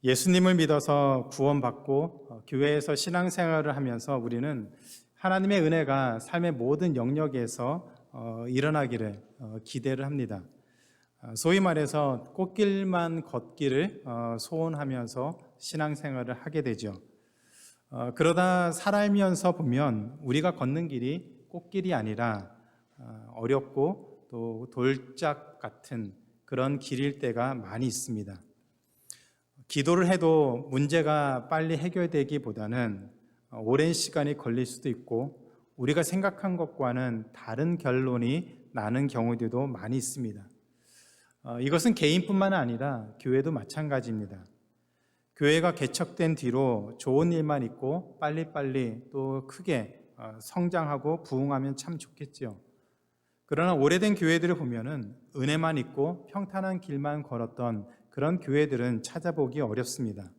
예수님을 믿어서 구원받고 교회에서 신앙생활을 하면서 우리는 하나님의 은혜가 삶의 모든 영역에서 일어나기를 기대를 합니다. 소위 말해서 꽃길만 걷기를 소원하면서 신앙생활을 하게 되죠. 그러다 살아가면서 보면 우리가 걷는 길이 꽃길이 아니라 어렵고 또 돌짝 같은 그런 길일 때가 많이 있습니다. 기도를 해도 문제가 빨리 해결되기보다는 오랜 시간이 걸릴 수도 있고 우리가 생각한 것과는 다른 결론이 나는 경우들도 많이 있습니다. 이것은 개인뿐만 아니라 교회도 마찬가지입니다. 교회가 개척된 뒤로 좋은 일만 있고 빨리빨리 또 크게 성장하고 부흥하면 참 좋겠죠. 그러나 오래된 교회들을 보면은 은혜만 있고 평탄한 길만 걸었던 그런 교회들은 찾아보기 어렵습니다.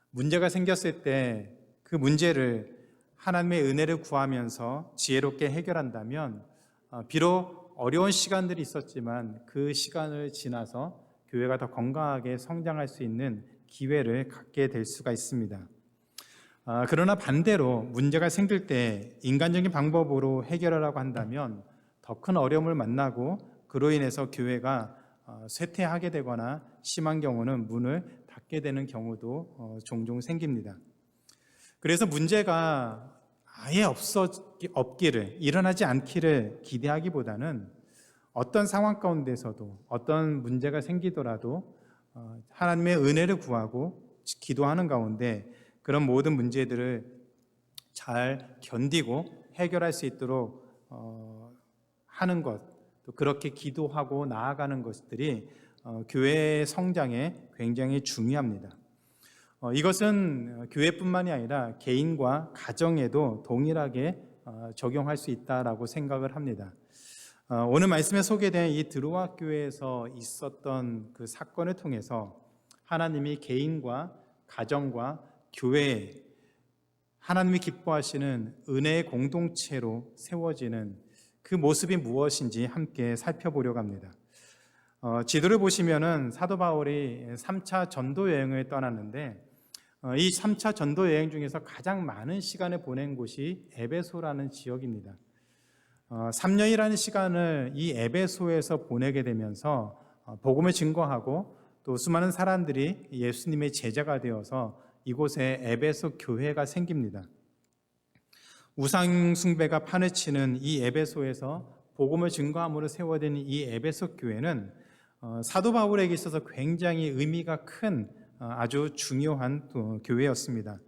문제가 생겼을 때 그 문제를 하나님의 은혜를 구하면서 지혜롭게 해결한다면 비록 어려운 시간들이 있었지만 그 시간을 지나서 교회가 더 건강하게 성장할 수 있는 기회를 갖게 될 수가 있습니다. 그러나 반대로 문제가 생길 때 인간적인 방법으로 해결하라고 한다면 더 큰 어려움을 만나고 그로 인해서 교회가 쇠퇴하게 되거나 심한 경우는 문을 닫게 되는 경우도 종종 생깁니다. 그래서 문제가 아예 없기를, 일어나지 않기를 기대하기보다는 어떤 상황 가운데서도 어떤 문제가 생기더라도 하나님의 은혜를 구하고 기도하는 가운데 그런 모든 문제들을 잘 견디고 해결할 수 있도록 하는 것, 또 그렇게 기도하고 나아가는 것들이 교회의 성장에 굉장히 중요합니다. 이것은 교회뿐만이 아니라 개인과 가정에도 동일하게 적용할 수 있다라고 생각을 합니다. 오늘 말씀에 소개된 이 드로아 교회에서 있었던 그 사건을 통해서 하나님이 개인과 가정과 교회에 하나님이 기뻐하시는 은혜의 공동체로 세워지는 그 모습이 무엇인지 함께 살펴보려고 합니다. 지도를 보시면은 사도 바울이 3차 전도 여행을 떠났는데 이 3차 전도 여행 중에서 가장 많은 시간을 보낸 곳이 에베소라는 지역입니다. 3년이라는 시간을 이 에베소에서 보내게 되면서 복음을 증거하고 또 수많은 사람들이 예수님의 제자가 되어서 이곳에 에베소 교회가 생깁니다. 우상 숭배가 판을 치는 이 에베소에서 복음을 증거함으로 세워진 이 에베소 교회는 사도 바울에게 있어서 굉장히 의미가 큰 아주 중요한 교회였습니다.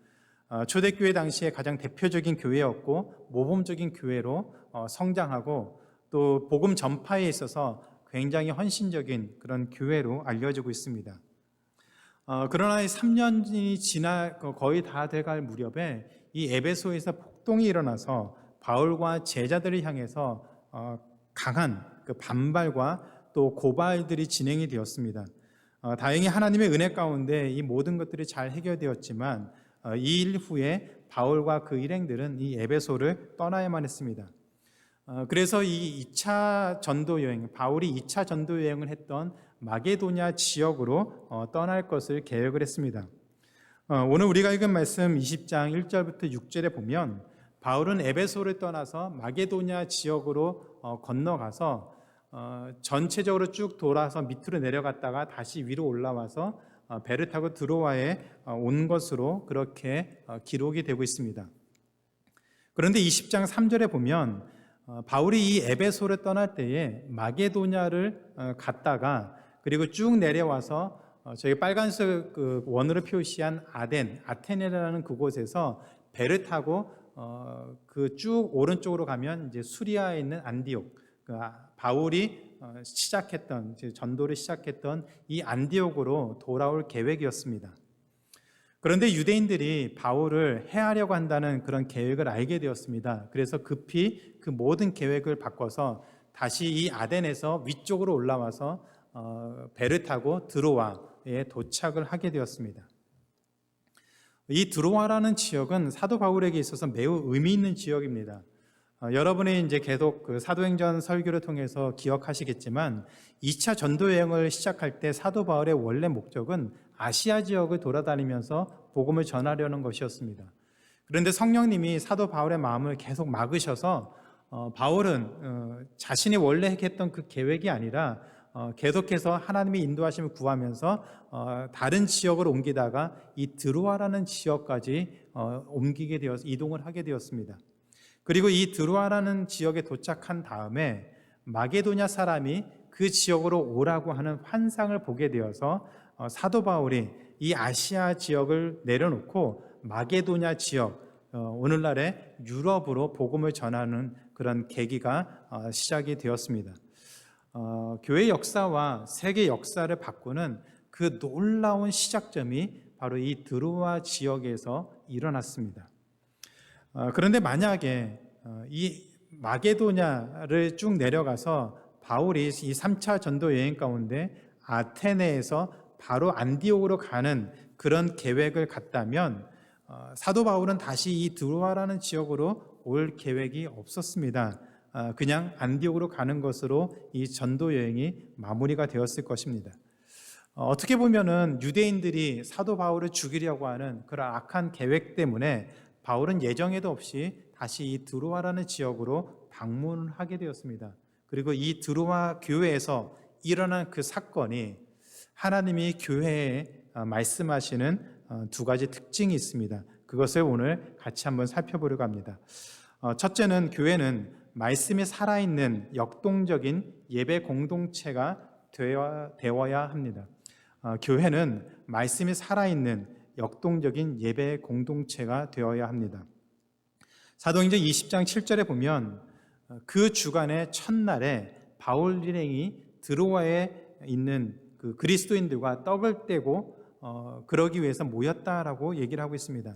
초대교회 당시에 가장 대표적인 교회였고 모범적인 교회로 성장하고 또 복음 전파에 있어서 굉장히 헌신적인 그런 교회로 알려지고 있습니다. 그러나 3년이 지나 거의 다 돼갈 무렵에 이 에베소에서 폭동이 일어나서 바울과 제자들을 향해서 강한 그 반발과 또 고발들이 진행이 되었습니다. 다행히 하나님의 은혜 가운데 이 모든 것들이 잘 해결되었지만 이 일 후에 바울과 그 일행들은 이 에베소를 떠나야만 했습니다. 그래서 이 2차 전도 여행, 바울이 2차 전도 여행을 했던 마게도냐 지역으로 떠날 것을 계획을 했습니다. 오늘 우리가 읽은 말씀 20장 1절부터 6절에 보면 바울은 에베소를 떠나서 마게도냐 지역으로 건너가서 전체적으로 쭉 돌아서 밑으로 내려갔다가 다시 위로 올라와서 배를 타고 드로아에 온 것으로 그렇게 기록이 되고 있습니다. 그런데 20장 3절에 보면 바울이 이 에베소를 떠날 때에 마게도냐를 갔다가 그리고 쭉 내려와서 저희 빨간색 그 원으로 표시한 아테네라는 그곳에서 배를 타고 그 쭉 오른쪽으로 가면 이제 수리아에 있는 안디옥, 바울이 시작했던 전도를 시작했던 이 안디옥으로 돌아올 계획이었습니다. 그런데 유대인들이 바울을 해하려고 한다는 그런 계획을 알게 되었습니다. 그래서 급히 그 모든 계획을 바꿔서 다시 이 아덴에서 위쪽으로 올라와서 배를 타고 드로아에 도착을 하게 되었습니다. 이 드로아라는 지역은 사도 바울에게 있어서 매우 의미 있는 지역입니다. 여러분이 이제 계속 그 사도행전 설교를 통해서 기억하시겠지만 2차 전도 여행을 시작할 때 사도 바울의 원래 목적은 아시아 지역을 돌아다니면서 복음을 전하려는 것이었습니다. 그런데 성령님이 사도 바울의 마음을 계속 막으셔서 바울은 자신이 원래 했던 그 계획이 아니라 계속해서 하나님의 인도하심을 구하면서 다른 지역으로 옮기다가 이 드로아라는 지역까지 이동을 하게 되었습니다. 그리고 이 드로아라는 지역에 도착한 다음에 마게도냐 사람이 그 지역으로 오라고 하는 환상을 보게 되어서 사도 바울이 이 아시아 지역을 내려놓고 마게도냐 지역, 오늘날의 유럽으로 복음을 전하는 그런 계기가 시작이 되었습니다. 교회 역사와 세계 역사를 바꾸는 그 놀라운 시작점이 바로 이 드로아 지역에서 일어났습니다. 그런데 만약에 이 마게도냐를 쭉 내려가서 바울이 이 3차 전도 여행 가운데 아테네에서 바로 안디옥으로 가는 그런 계획을 갖다면 사도 바울은 다시 이 드로아라는 지역으로 올 계획이 없었습니다. 그냥 안디옥으로 가는 것으로 이 전도 여행이 마무리가 되었을 것입니다. 어떻게 보면은 유대인들이 사도 바울을 죽이려고 하는 그런 악한 계획 때문에 바울은 예정에도 없이 다시 이 드로아라는 지역으로 방문을 하게 되었습니다. 그리고 이 드로아 교회에서 일어난 그 사건이 하나님이 교회에 말씀하시는 두 가지 특징이 있습니다. 그것을 오늘 같이 한번 살펴보려고 합니다. 첫째는 교회는 말씀이 살아있는 역동적인 예배 공동체가 되어야 합니다. 교회는 말씀이 살아있는 역동적인 예배 공동체가 되어야 합니다. 사도행전 20장 7절에 보면 그 주간의 첫날에 바울 일행이 드로아에 있는 그 그리스도인들과 떡을 떼고 그러기 위해서 모였다라고 얘기를 하고 있습니다.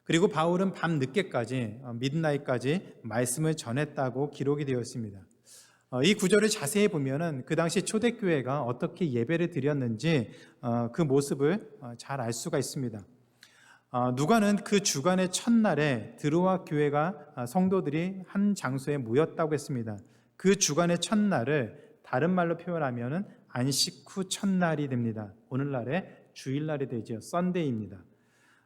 그리고 바울은 밤 늦게까지 미드나잇까지 말씀을 전했다고 기록이 되어 있습니다. 이 구절을 자세히 보면은 그 당시 초대교회가 어떻게 예배를 드렸는지 그 모습을 잘 알 수가 있습니다. 누가는 그 주간의 첫날에 드로아 교회가 성도들이 한 장소에 모였다고 했습니다. 그 주간의 첫날을 다른 말로 표현하면은 안식 후 첫날이 됩니다. 오늘날의 주일날이 되죠. 썬데이입니다.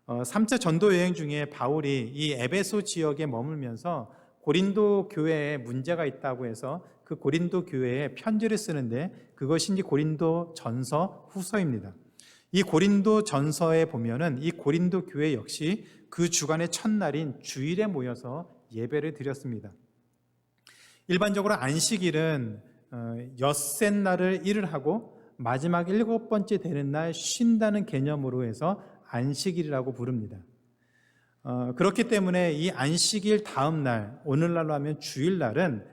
3차 전도 여행 중에 바울이 이 에베소 지역에 머물면서 고린도 교회에 문제가 있다고 해서 그 고린도 교회에 편지를 쓰는데 그것이 이제 고린도 전서 후서입니다. 이 고린도 전서에 보면은 이 고린도 교회 역시 그 주간의 첫날인 주일에 모여서 예배를 드렸습니다. 일반적으로 안식일은 엿새 날을 일을 하고 마지막 7번째 되는 날 쉰다는 개념으로 해서 안식일이라고 부릅니다. 그렇기 때문에 이 안식일 다음 날, 오늘날로 하면 주일날은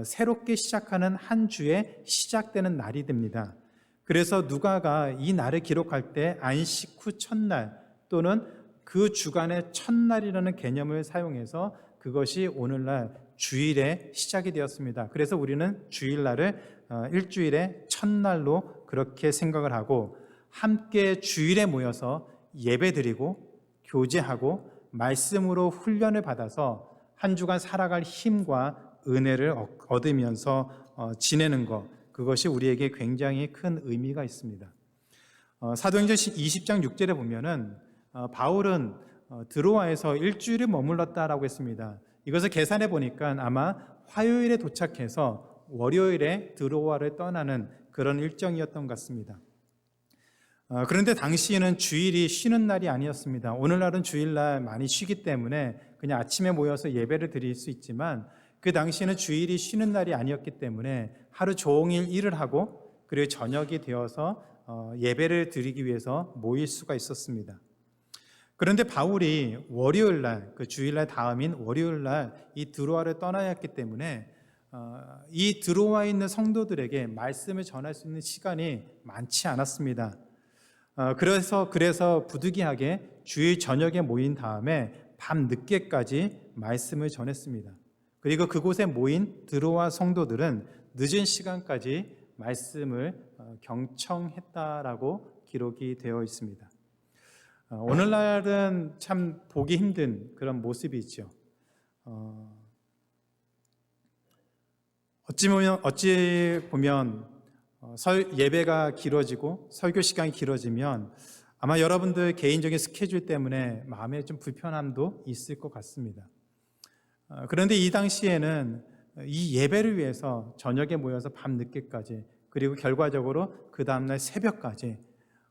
새롭게 시작하는 한 주의 시작되는 날이 됩니다. 그래서 누가가 이 날을 기록할 때 안식 후 첫날 또는 그 주간의 첫날이라는 개념을 사용해서 그것이 오늘날 주일의 시작이 되었습니다. 그래서 우리는 주일날을 일주일의 첫날로 그렇게 생각을 하고 함께 주일에 모여서 예배드리고 교제하고 말씀으로 훈련을 받아서 한 주간 살아갈 힘과 은혜를 얻으면서 지내는 것, 그것이 우리에게 굉장히 큰 의미가 있습니다. 사도행전 20장 6절에 보면은 바울은 드로아에서 일주일을 머물렀다라고 했습니다. 이것을 계산해 보니까 아마 화요일에 도착해서 월요일에 드로아를 떠나는 그런 일정이었던 것 같습니다. 그런데 당시에는 주일이 쉬는 날이 아니었습니다. 오늘날은 주일날 많이 쉬기 때문에 그냥 아침에 모여서 예배를 드릴 수 있지만 그 당시에는 주일이 쉬는 날이 아니었기 때문에 하루 종일 일을 하고 그리고 저녁이 되어서 예배를 드리기 위해서 모일 수가 있었습니다. 그런데 바울이 월요일날, 그 주일날 다음인 월요일날 이 드로아를 떠나야 했기 때문에 이 드로아에 있는 성도들에게 말씀을 전할 수 있는 시간이 많지 않았습니다. 그래서 부득이하게 주일 저녁에 모인 다음에 밤 늦게까지 말씀을 전했습니다. 그리고 그곳에 모인 드로아 성도들은 늦은 시간까지 말씀을 경청했다라고 기록이 되어 있습니다. 오늘날은 참 보기 힘든 그런 모습이 있죠. 어찌 보면 예배가 길어지고 설교 시간이 길어지면 아마 여러분들 개인적인 스케줄 때문에 마음에 좀 불편함도 있을 것 같습니다. 그런데 이 당시에는 이 예배를 위해서 저녁에 모여서 밤늦게까지, 그리고 결과적으로 그 다음날 새벽까지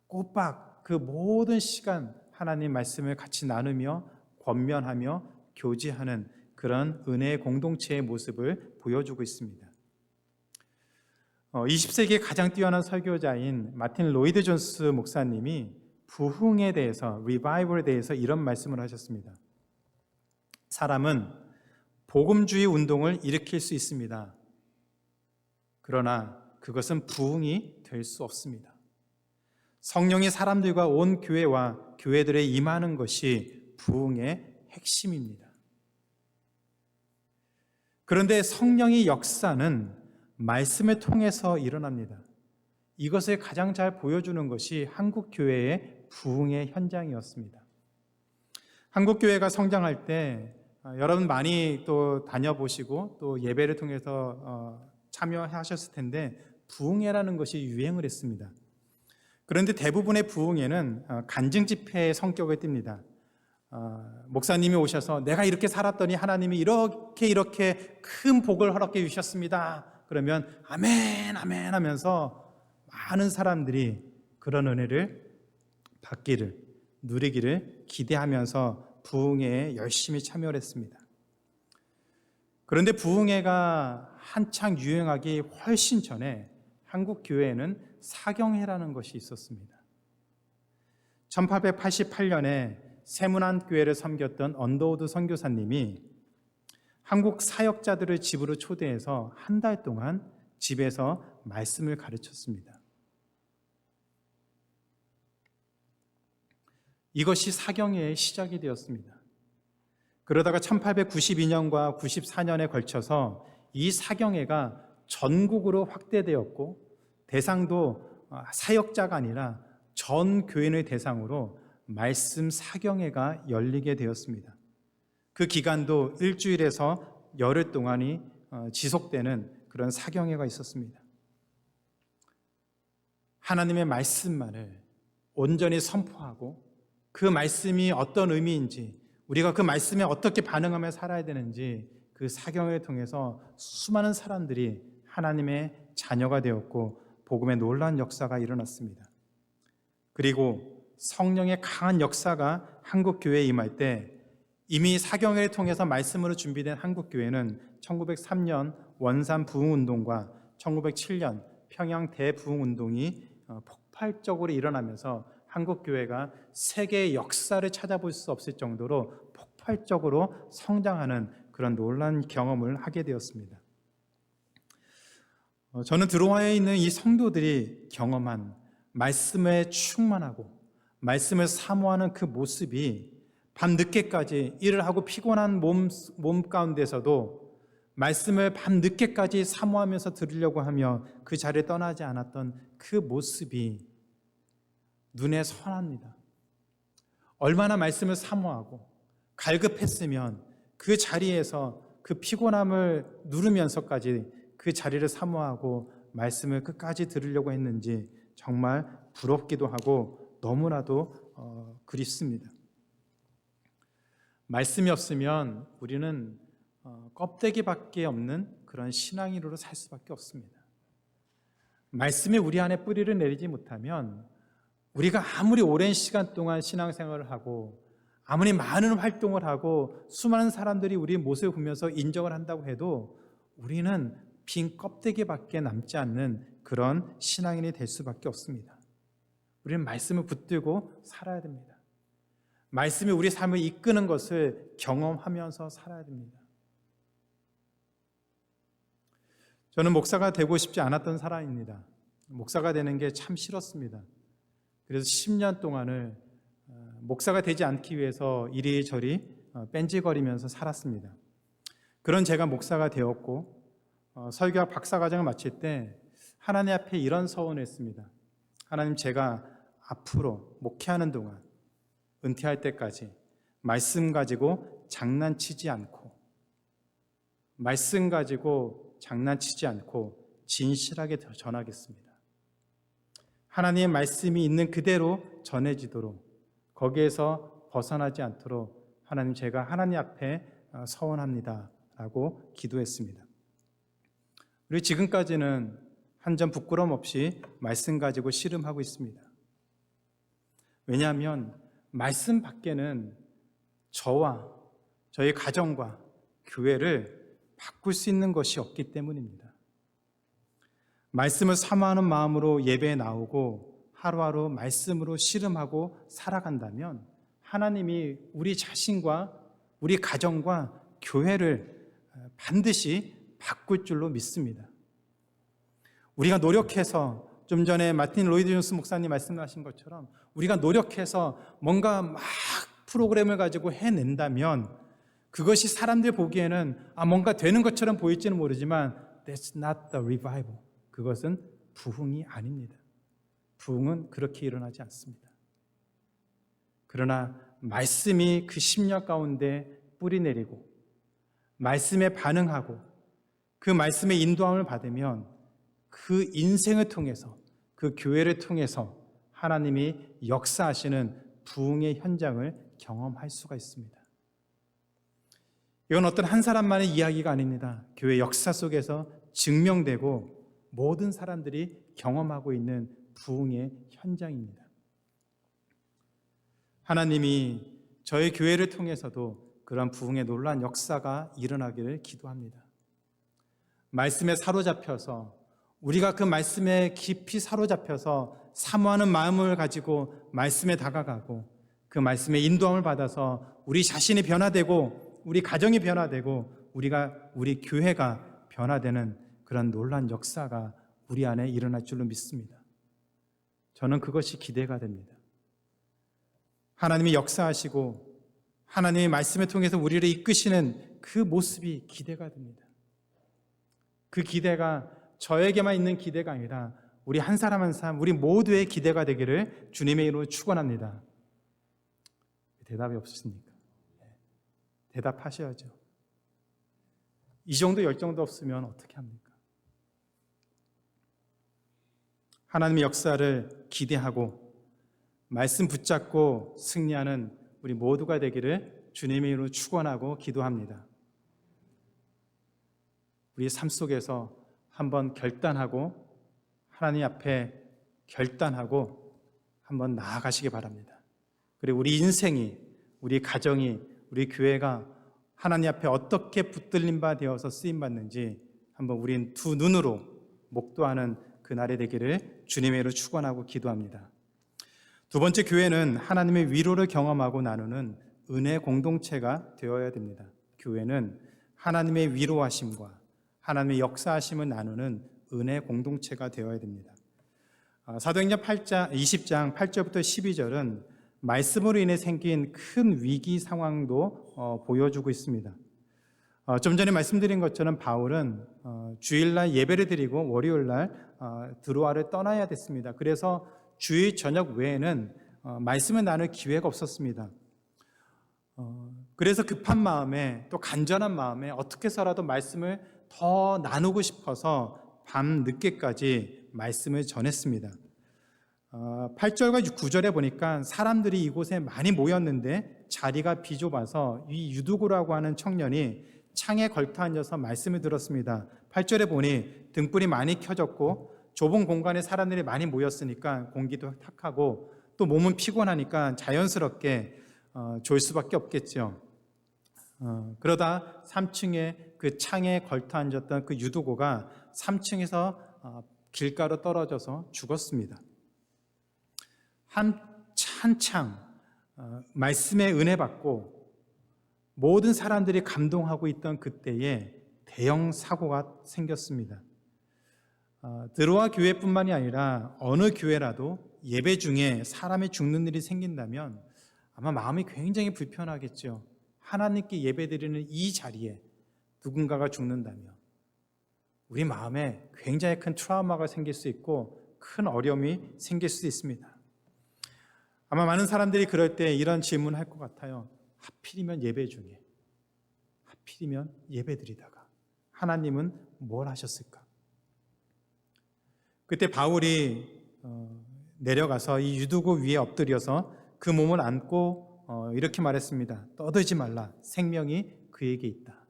꼬박 그 모든 시간 하나님 말씀을 같이 나누며 권면하며 교제하는 그런 은혜의 공동체의 모습을 보여주고 있습니다. 20세기의 가장 뛰어난 설교자인 마틴 로이드 존스 목사님이 부흥에 대해서, 리바이벌에 대해서 이런 말씀을 하셨습니다. 사람은 복음주의 운동을 일으킬 수 있습니다. 그러나 그것은 부흥이 될 수 없습니다. 성령이 사람들과 온 교회와 교회들에 임하는 것이 부흥의 핵심입니다. 그런데 성령의 역사는 말씀을 통해서 일어납니다. 이것을 가장 잘 보여주는 것이 한국 교회의 부흥의 현장이었습니다. 한국 교회가 성장할 때 여러분 많이 또 다녀보시고 또 예배를 통해서 참여하셨을 텐데 부흥회라는 것이 유행을 했습니다. 그런데 대부분의 부흥회는 간증 집회의 성격을 띱니다. 목사님이 오셔서 내가 이렇게 살았더니 하나님이 이렇게 큰 복을 허락해 주셨습니다. 그러면 아멘 아멘 하면서 많은 사람들이 그런 은혜를 받기를, 누리기를 기대하면서 부흥회에 열심히 참여를 했습니다. 그런데 부흥회가 한창 유행하기 훨씬 전에 한국 교회에는 사경회라는 것이 있었습니다. 1888년에 세문안교회를 섬겼던 언더우드 선교사님이 한국 사역자들을 집으로 초대해서 한 달 동안 집에서 말씀을 가르쳤습니다. 이것이 사경회의 시작이 되었습니다. 그러다가 1892년과 94년에 걸쳐서 이 사경회가 전국으로 확대되었고 대상도 사역자가 아니라 전 교인의 대상으로 말씀 사경회가 열리게 되었습니다. 그 기간도 일주일에서 열흘 동안이 지속되는 그런 사경회가 있었습니다. 하나님의 말씀만을 온전히 선포하고 그 말씀이 어떤 의미인지, 우리가 그 말씀에 어떻게 반응하며 살아야 되는지 그 사경을 통해서 수많은 사람들이 하나님의 자녀가 되었고 복음의 놀라운 역사가 일어났습니다. 그리고 성령의 강한 역사가 한국 교회에 임할 때 이미 사경회를 통해서 말씀으로 준비된 한국 교회는 1903년 원산 부흥운동과 1907년 평양 대부흥운동이 폭발적으로 일어나면서 한국 교회가 세계의 역사를 찾아볼 수 없을 정도로 폭발적으로 성장하는 그런 놀라운 경험을 하게 되었습니다. 저는 드로아에 있는 이 성도들이 경험한 말씀에 충만하고 말씀을 사모하는 그 모습이 밤늦게까지 일을 하고 피곤한 몸 가운데서도 말씀을 밤늦게까지 사모하면서 들으려고 하며 그 자리를 떠나지 않았던 그 모습이 눈에 선합니다. 얼마나 말씀을 사모하고 갈급했으면 그 자리에서 그 피곤함을 누르면서까지 그 자리를 사모하고 말씀을 끝까지 들으려고 했는지 정말 부럽기도 하고 너무나도 그립습니다. 말씀이 없으면 우리는 껍데기밖에 없는 그런 신앙인으로 살 수밖에 없습니다. 말씀이 우리 안에 뿌리를 내리지 못하면 우리가 아무리 오랜 시간 동안 신앙생활을 하고 아무리 많은 활동을 하고 수많은 사람들이 우리의 모습을 보면서 인정을 한다고 해도 우리는 빈 껍데기밖에 남지 않는 그런 신앙인이 될 수밖에 없습니다. 우리는 말씀을 붙들고 살아야 됩니다. 말씀이 우리 삶을 이끄는 것을 경험하면서 살아야 됩니다. 저는 목사가 되고 싶지 않았던 사람입니다. 목사가 되는 게 참 싫었습니다. 그래서 10년 동안을 목사가 되지 않기 위해서 이리저리 뺀질거리면서 살았습니다. 그런 제가 목사가 되었고 설교학 박사과정을 마칠 때 하나님 앞에 이런 서원을 했습니다. 하나님, 제가 앞으로 목회하는 동안 은퇴할 때까지 말씀 가지고 장난치지 않고 말씀 가지고 장난치지 않고 진실하게 전하겠습니다. 하나님의 말씀이 있는 그대로 전해지도록, 거기에서 벗어나지 않도록 하나님, 제가 하나님 앞에 서원합니다 라고 기도했습니다. 우리 지금까지는 한 점 부끄럼 없이 말씀 가지고 씨름하고 있습니다. 왜냐하면 말씀 밖에는 저와 저희 가정과 교회를 바꿀 수 있는 것이 없기 때문입니다. 말씀을 사모하는 마음으로 예배에 나오고 하루하루 말씀으로 씨름하고 살아간다면 하나님이 우리 자신과 우리 가정과 교회를 반드시 바꿀 줄로 믿습니다. 우리가 노력해서, 좀 전에 마틴 로이드 존스 목사님 말씀하신 것처럼 우리가 노력해서 뭔가 막 프로그램을 가지고 해낸다면 그것이 사람들 보기에는 뭔가 되는 것처럼 보일지는 모르지만 That's not the revival. 그것은 부흥이 아닙니다. 부흥은 그렇게 일어나지 않습니다. 그러나 말씀이 그 심령 가운데 뿌리 내리고 말씀에 반응하고 그 말씀의 인도함을 받으면 그 인생을 통해서, 그 교회를 통해서 하나님이 역사하시는 부흥의 현장을 경험할 수가 있습니다. 이건 어떤 한 사람만의 이야기가 아닙니다. 교회 역사 속에서 증명되고 모든 사람들이 경험하고 있는 부흥의 현장입니다. 하나님이 저희 교회를 통해서도 그런 부흥의 놀라운 역사가 일어나기를 기도합니다. 말씀에 사로잡혀서, 우리가 그 말씀에 깊이 사로잡혀서 사모하는 마음을 가지고 말씀에 다가가고 그 말씀의 인도함을 받아서 우리 자신이 변화되고 우리 가정이 변화되고 우리 교회가 변화되는 그런 놀라운 역사가 우리 안에 일어날 줄로 믿습니다. 저는 그것이 기대가 됩니다. 하나님이 역사하시고 하나님의 말씀을 통해서 우리를 이끄시는 그 모습이 기대가 됩니다. 그 기대가 저에게만 있는 기대가 아니라 우리 한 사람 한 사람, 우리 모두의 기대가 되기를 주님의 이름으로 축원합니다. 대답이 없으십니까? 대답하셔야죠. 이 정도 열정도 없으면 어떻게 합니까? 하나님의 역사를 기대하고 말씀 붙잡고 승리하는 우리 모두가 되기를 주님의 이름으로 축원하고 기도합니다. 우리 삶 속에서 한번 결단하고 하나님 앞에 결단하고 한번 나아가시기 바랍니다. 그리고 우리 인생이, 우리 가정이, 우리 교회가 하나님 앞에 어떻게 붙들림 바 되어서 쓰임받는지 한번 우린 두 눈으로 목도하는 그날이 되기를 주님의 이름으로 축원하고 기도합니다. 두 번째, 교회는 하나님의 위로를 경험하고 나누는 은혜 공동체가 되어야 됩니다. 교회는 하나님의 위로하심과 하나님의 역사하심을 나누는 은혜 공동체가 되어야 됩니다. 사도행전 20장 8절부터 12절은 말씀으로 인해 생긴 큰 위기 상황도 보여주고 있습니다. 좀 전에 말씀드린 것처럼 바울은 주일날 예배를 드리고 월요일날 드로아를 떠나야 됐습니다. 그래서 주일 저녁 외에는 말씀을 나눌 기회가 없었습니다. 그래서 급한 마음에 또 간절한 마음에 어떻게 해서라도 말씀을 더 나누고 싶어서 밤 늦게까지 말씀을 전했습니다. 8절과 9절에 보니까 사람들이 이곳에 많이 모였는데 자리가 비좁아서 이 유두고라고 하는 청년이 창에 걸터 앉아서 말씀을 들었습니다. 8절에 보니 등불이 많이 켜졌고 좁은 공간에 사람들이 많이 모였으니까 공기도 탁하고 또 몸은 피곤하니까 자연스럽게 졸 수밖에 없겠죠. 그러다 3층에 그 창에 걸터 앉았던 그 유두고가 3층에서 길가로 떨어져서 죽었습니다. 한창 말씀의 은혜 받고 모든 사람들이 감동하고 있던 그때에 대형 사고가 생겼습니다. 드로아 교회뿐만이 아니라 어느 교회라도 예배 중에 사람이 죽는 일이 생긴다면 아마 마음이 굉장히 불편하겠죠. 하나님께 예배드리는 이 자리에 누군가가 죽는다면 우리 마음에 굉장히 큰 트라우마가 생길 수 있고 큰 어려움이 생길 수 있습니다. 아마 많은 사람들이 그럴 때 이런 질문을 할 것 같아요. 하필이면 예배 중에, 하필이면 예배드리다가 하나님은 뭘 하셨을까? 그때 바울이 내려가서 이 유두고 위에 엎드려서 그 몸을 안고 이렇게 말했습니다. 떠들지 말라. 생명이 그에게 있다.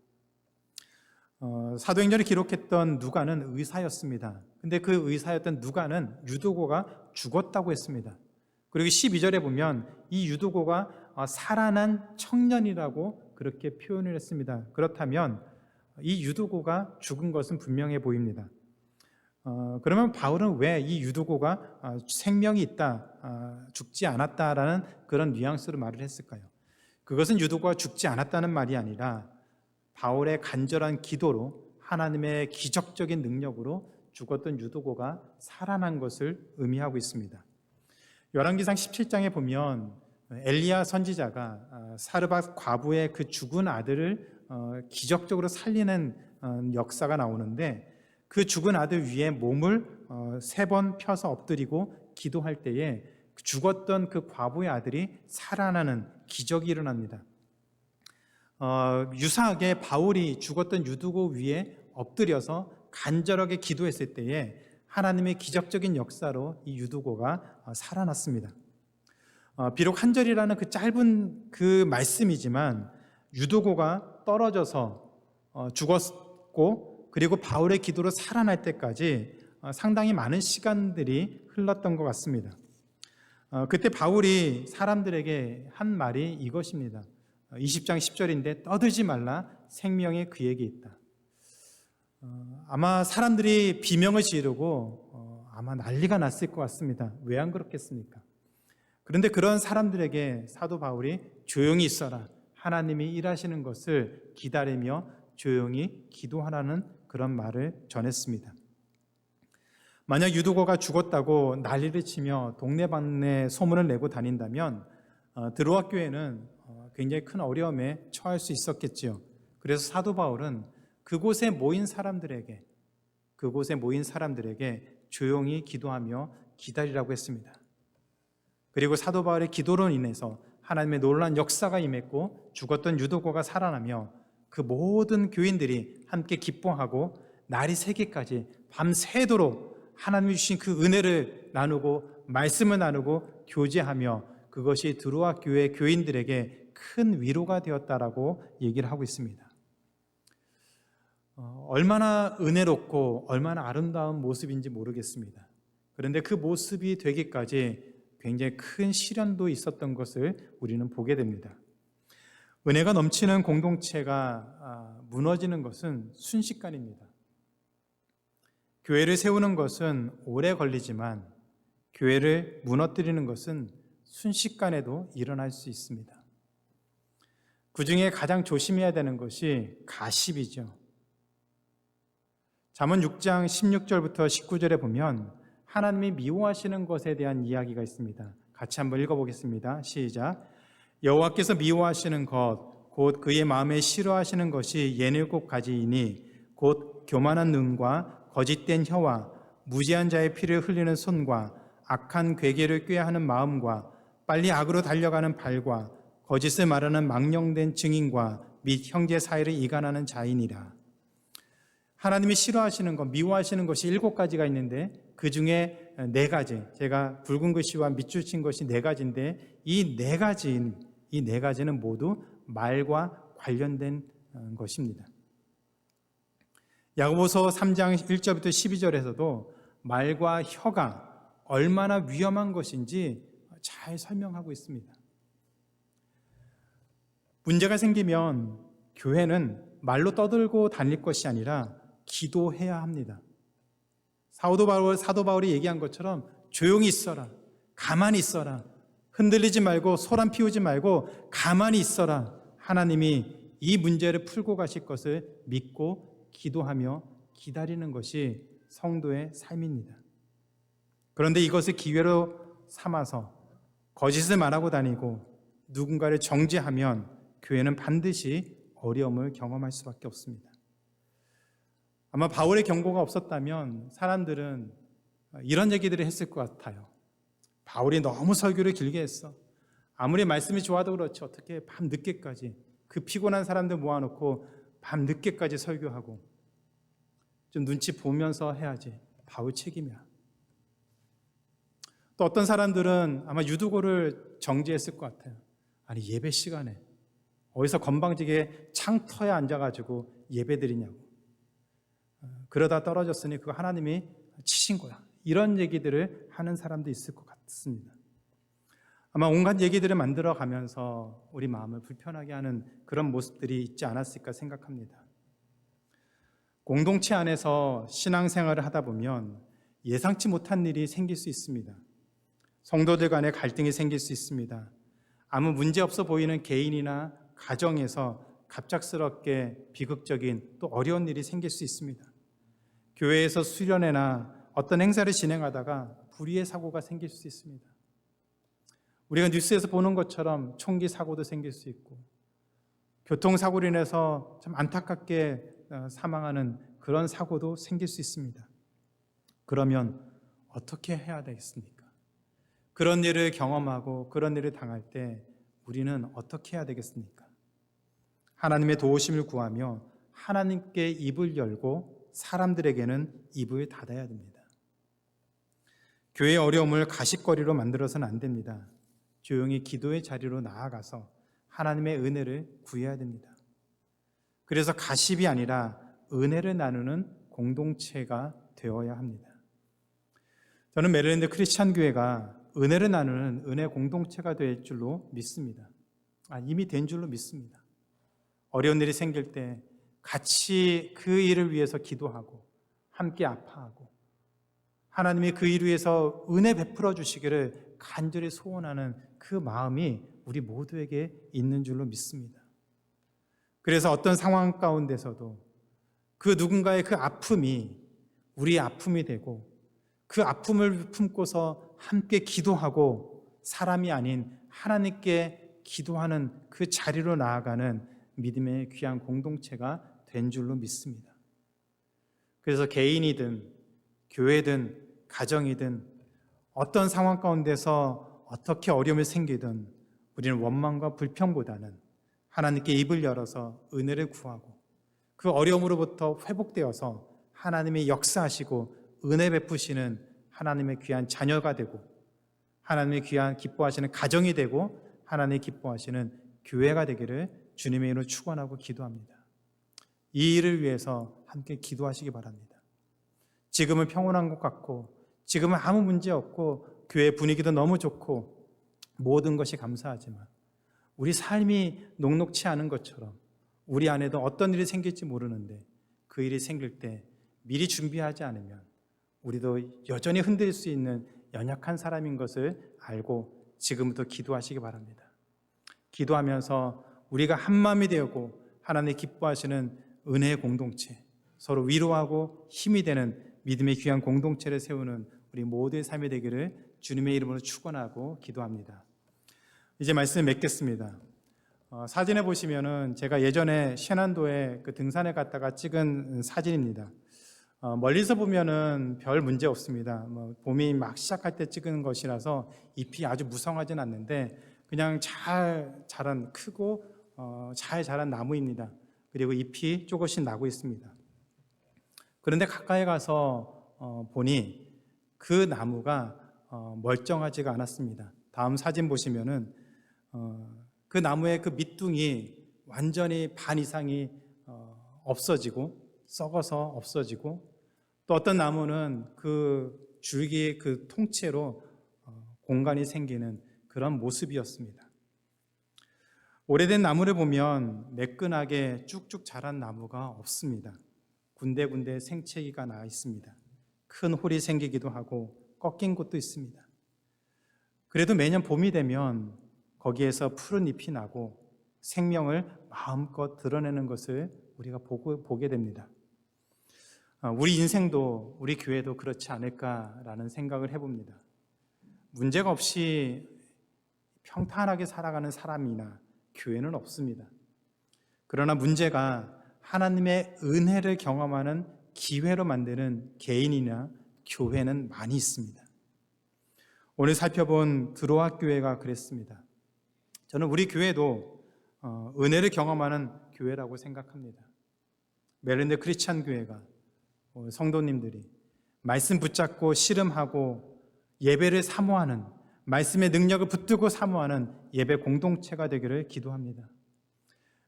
사도행전을 기록했던 누가는 의사였습니다. 근데 그 의사였던 누가는 유두고가 죽었다고 했습니다. 그리고 12절에 보면 이 유두고가 살아난 청년이라고 그렇게 표현을 했습니다. 그렇다면 이 유두고가 죽은 것은 분명해 보입니다. 그러면 바울은 왜 이 유두고가 생명이 있다, 죽지 않았다라는 그런 뉘앙스로 말을 했을까요? 그것은 유두고가 죽지 않았다는 말이 아니라 바울의 간절한 기도로 하나님의 기적적인 능력으로 죽었던 유두고가 살아난 것을 의미하고 있습니다. 열왕기상 17장에 보면 엘리야 선지자가 사르밧 과부의 그 죽은 아들을 기적적으로 살리는 역사가 나오는데 그 죽은 아들 위에 몸을 3번 펴서 엎드리고 기도할 때에 죽었던 그 과부의 아들이 살아나는 기적이 일어납니다. 유사하게 바울이 죽었던 유두고 위에 엎드려서 간절하게 기도했을 때에 하나님의 기적적인 역사로 이 유두고가 살아났습니다. 비록 한 절이라는 그 짧은 그 말씀이지만 유두고가 떨어져서 죽었고 그리고 바울의 기도로 살아날 때까지 상당히 많은 시간들이 흘렀던 것 같습니다. 그때 바울이 사람들에게 한 말이 이것입니다. 20장 10절인데 떠들지 말라 생명이 그에게 있다. 아마 사람들이 비명을 지르고 아마 난리가 났을 것 같습니다. 왜 안 그렇겠습니까? 그런데 그런 사람들에게 사도 바울이 조용히 있어라, 하나님이 일하시는 것을 기다리며 조용히 기도하라는 그런 말을 전했습니다. 만약 유두고가 죽었다고 난리를 치며 동네방네 소문을 내고 다닌다면 드로아 교회는 굉장히 큰 어려움에 처할 수 있었겠지요. 그래서 사도 바울은 그곳에 모인 사람들에게 조용히 기도하며 기다리라고 했습니다. 그리고 사도 바울의 기도로 인해서 하나님의 놀라운 역사가 임했고 죽었던 유두고가 살아나며 그 모든 교인들이 함께 기뻐하고 날이 새기까지 밤새도록 하나님이 주신 그 은혜를 나누고 말씀을 나누고 교제하며 그것이 드로아 교회 교인들에게 큰 위로가 되었다라고 얘기를 하고 있습니다. 얼마나 은혜롭고 얼마나 아름다운 모습인지 모르겠습니다. 그런데 그 모습이 되기까지 굉장히 큰 시련도 있었던 것을 우리는 보게 됩니다. 은혜가 넘치는 공동체가 무너지는 것은 순식간입니다. 교회를 세우는 것은 오래 걸리지만 교회를 무너뜨리는 것은 순식간에도 일어날 수 있습니다. 그 중에 가장 조심해야 되는 것이 가십이죠. 잠언 6장 16절부터 19절에 보면 하나님이 미워하시는 것에 대한 이야기가 있습니다. 같이 한번 읽어보겠습니다. 시작. 여호와께서 미워하시는 것, 곧 그의 마음에 싫어하시는 것이 67가지이니 곧 교만한 눈과 거짓된 혀와 무지한 자의 피를 흘리는 손과 악한 괴계를 꾀하는 마음과 빨리 악으로 달려가는 발과 거짓을 말하는 망령된 증인과 및 형제 사이를 이간하는 자이니라. 하나님이 싫어하시는 것, 미워하시는 것이 7가지가 있는데 그 중에 4가지, 제가 붉은 글씨와 밑줄 친 것이 4가지인데 이 4가지는 모두 말과 관련된 것입니다. 야고보서 3장 1절부터 12절에서도 말과 혀가 얼마나 위험한 것인지 잘 설명하고 있습니다. 문제가 생기면 교회는 말로 떠들고 다닐 것이 아니라 기도해야 합니다. 사도 바울이 얘기한 것처럼 조용히 있어라, 가만히 있어라, 흔들리지 말고 소란 피우지 말고 가만히 있어라. 하나님이 이 문제를 풀고 가실 것을 믿고 기도하며 기다리는 것이 성도의 삶입니다. 그런데 이것을 기회로 삼아서 거짓을 말하고 다니고 누군가를 정죄하면 교회는 반드시 어려움을 경험할 수밖에 없습니다. 아마 바울의 경고가 없었다면 사람들은 이런 얘기들을 했을 것 같아요. 바울이 너무 설교를 길게 했어. 아무리 말씀이 좋아도 그렇지 어떻게 밤 늦게까지 그 피곤한 사람들 모아놓고 밤 늦게까지 설교하고 좀 눈치 보면서 해야지. 바울 책임이야. 또 어떤 사람들은 아마 유두고를 정지했을 것 같아요. 아니, 예배 시간에 어디서 건방지게 창터에 앉아가지고 예배 드리냐고. 그러다 떨어졌으니 그거 하나님이 치신 거야. 이런 얘기들을 하는 사람도 있을 것 같습니다. 아마 온갖 얘기들을 만들어 가면서 우리 마음을 불편하게 하는 그런 모습들이 있지 않았을까 생각합니다. 공동체 안에서 신앙생활을 하다 보면 예상치 못한 일이 생길 수 있습니다. 성도들 간에 갈등이 생길 수 있습니다. 아무 문제 없어 보이는 개인이나 가정에서 갑작스럽게 비극적인 또 어려운 일이 생길 수 있습니다. 교회에서 수련회나 어떤 행사를 진행하다가 불의의 사고가 생길 수 있습니다. 우리가 뉴스에서 보는 것처럼 총기 사고도 생길 수 있고 교통사고로 인해서 참 안타깝게 사망하는 그런 사고도 생길 수 있습니다. 그러면 어떻게 해야 되겠습니까? 그런 일을 경험하고 그런 일을 당할 때 우리는 어떻게 해야 되겠습니까? 하나님의 도우심을 구하며 하나님께 입을 열고 사람들에게는 입을 닫아야 됩니다. 교회의 어려움을 가십거리로 만들어서는 안 됩니다. 조용히 기도의 자리로 나아가서 하나님의 은혜를 구해야 됩니다. 그래서 가십이 아니라 은혜를 나누는 공동체가 되어야 합니다. 저는 메릴랜드 크리스찬 교회가 은혜를 나누는 은혜 공동체가 될 줄로 믿습니다. 이미 된 줄로 믿습니다. 어려운 일이 생길 때 같이 그 일을 위해서 기도하고 함께 아파하고 하나님이 그 일을 위해서 은혜 베풀어 주시기를 간절히 소원하는 그 마음이 우리 모두에게 있는 줄로 믿습니다. 그래서 어떤 상황 가운데서도 그 누군가의 그 아픔이 우리의 아픔이 되고 그 아픔을 품고서 함께 기도하고 사람이 아닌 하나님께 기도하는 그 자리로 나아가는 믿음의 귀한 공동체가 된 줄로 믿습니다. 그래서 개인이든 교회든 가정이든 어떤 상황 가운데서 어떻게 어려움이 생기든 우리는 원망과 불평보다는 하나님께 입을 열어서 은혜를 구하고 그 어려움으로부터 회복되어서 하나님의 역사하시고 은혜 베푸시는 하나님의 귀한 자녀가 되고 하나님의 귀한 기뻐하시는 가정이 되고 하나님의 기뻐하시는 교회가 되기를 주님의 이름으로 축원하고 기도합니다. 이 일을 위해서 함께 기도하시기 바랍니다. 지금은 평온한 것 같고 지금은 아무 문제 없고 교회 분위기도 너무 좋고 모든 것이 감사하지만 우리 삶이 녹록치 않은 것처럼 우리 안에도 어떤 일이 생길지 모르는데 그 일이 생길 때 미리 준비하지 않으면 우리도 여전히 흔들릴 수 있는 연약한 사람인 것을 알고 지금부터 기도하시기 바랍니다. 기도하면서 우리가 한마음이 되고 하나님의 기뻐하시는 은혜의 공동체, 서로 위로하고 힘이 되는 믿음의 귀한 공동체를 세우는 우리 모두의 삶이 되기를 주님의 이름으로 축원하고 기도합니다. 이제 말씀을 맺겠습니다. 사진에 보시면은 제가 예전에 신안도에 그 등산에 갔다가 찍은 사진입니다. 멀리서 보면은 별 문제 없습니다. 봄이 막 시작할 때 찍은 것이라서 잎이 아주 무성하진 않는데 그냥 잘 자란 크고 잘 자란 나무입니다. 그리고 잎이 조금씩 나고 있습니다. 그런데 가까이 가서 보니 그 나무가 멀쩡하지가 않았습니다. 다음 사진 보시면은 그 나무의 그 밑둥이 완전히 반 이상이 없어지고 썩어서 없어지고 또 어떤 나무는 그 줄기 그 통째로 공간이 생기는 그런 모습이었습니다. 오래된 나무를 보면 매끈하게 쭉쭉 자란 나무가 없습니다. 군데군데 생채기가 나 있습니다. 큰 홀이 생기기도 하고 꺾인 곳도 있습니다. 그래도 매년 봄이 되면 거기에서 푸른 잎이 나고 생명을 마음껏 드러내는 것을 우리가 보게 됩니다. 우리 인생도 우리 교회도 그렇지 않을까라는 생각을 해봅니다. 문제가 없이 평탄하게 살아가는 사람이나 교회는 없습니다. 그러나 문제가 하나님의 은혜를 경험하는 기회로 만드는 개인이나 교회는 많이 있습니다. 오늘 살펴본 드로아 교회가 그랬습니다. 저는 우리 교회도 은혜를 경험하는 교회라고 생각합니다. 메릴랜드 크리스찬 교회가 성도님들이 말씀 붙잡고 씨름하고 예배를 사모하는, 말씀의 능력을 붙들고 사모하는 예배 공동체가 되기를 기도합니다.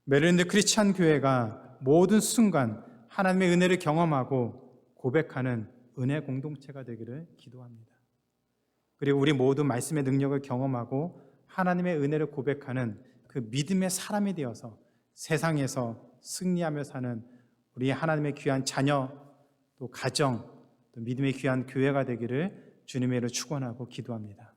메릴랜드 크리스찬 교회가 모든 순간 하나님의 은혜를 경험하고 고백하는 은혜 공동체가 되기를 기도합니다. 그리고 우리 모두 말씀의 능력을 경험하고 하나님의 은혜를 고백하는 그 믿음의 사람이 되어서 세상에서 승리하며 사는 우리 하나님의 귀한 자녀, 또 가정, 또 믿음의 귀한 교회가 되기를 주님의 이름으로 축원하고 기도합니다.